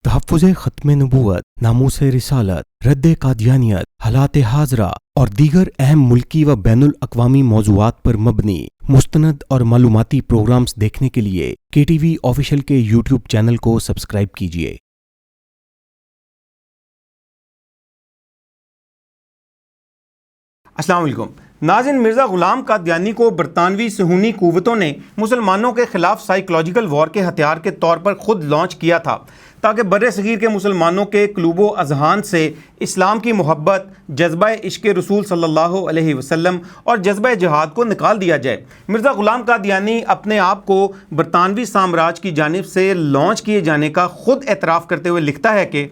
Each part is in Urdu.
تحفظ ختم نبوت، ناموس رسالت، رد قادیانیت، حالات حاضرہ اور دیگر اہم ملکی و بین الاقوامی موضوعات پر مبنی مستند اور معلوماتی پروگرامز دیکھنے کے لیے کے ٹی وی آفیشیل کے یوٹیوب چینل کو سبسکرائب کیجیے۔ السلام علیکم ناظرین، مرزا غلام قادیانی کو برطانوی صہیونی قوتوں نے مسلمانوں کے خلاف سائیکولوجیکل وار کے ہتھیار کے طور پر خود لانچ کیا تھا تاکہ بر صغیر کے مسلمانوں کے قلوب و اذہان سے اسلام کی محبت، جذبہ عشق رسول صلی اللہ علیہ وسلم اور جذبہ جہاد کو نکال دیا جائے۔ مرزا غلام قادیانی اپنے آپ کو برطانوی سامراج کی جانب سے لانچ کیے جانے کا خود اعتراف کرتے ہوئے لکھتا ہے کہ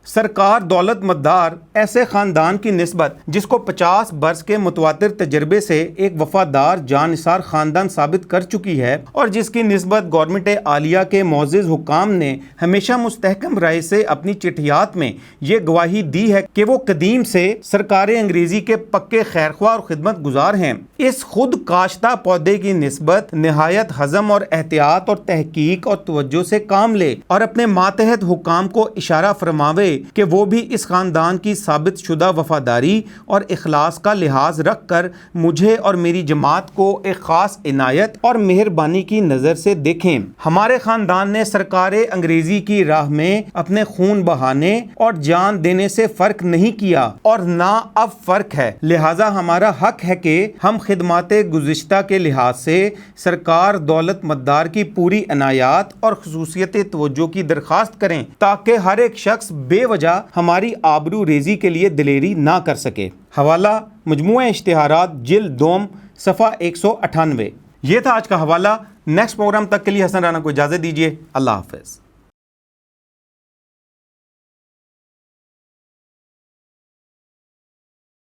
سرکار دولت مدار ایسے خاندان کی نسبت جس کو 50 برس کے متواتر تجربے سے ایک وفادار جانثار خاندان ثابت کر چکی ہے، اور جس کی نسبت گورنمنٹ عالیہ کے معزز حکام نے ہمیشہ مستحکم رائے سے اپنی چٹھیات میں یہ گواہی دی ہے کہ وہ قدیم سے سرکار انگریزی کے پکے خیرخواہ اور خدمت گزار ہیں، اس خود کاشتہ پودے کی نسبت نہایت حزم اور احتیاط اور تحقیق اور توجہ سے کام لے اور اپنے ماتحت حکام کو اشارہ فرماوے کہ وہ بھی اس خاندان کی ثابت شدہ وفاداری اور اخلاص کا لحاظ رکھ کر مجھے اور میری جماعت کو ایک خاص عنایت اور مہربانی کی نظر سے دیکھیں۔ ہمارے خاندان نے سرکار انگریزی کی راہ میں اپنے خون بہانے اور جان دینے سے فرق نہیں کیا اور نہ اب فرق ہے، لہٰذا ہمارا حق ہے کہ ہم خدمات گزشتہ کے لحاظ سے سرکار دولت مدار کی پوری عنایات اور خصوصیت توجہ کی درخواست کریں تاکہ ہر ایک شخص بے وجہ ہماری آبرو ریزی کے لیے دلیری نہ کر سکے۔ حوالہ مجموعہ اشتہارات جلد دوم صفحہ 198۔ یہ تھا آج کا حوالہ۔ نیکسٹ پروگرام تک کے لیے حسن رانا کو اجازت دیجیے۔ اللہ حافظ۔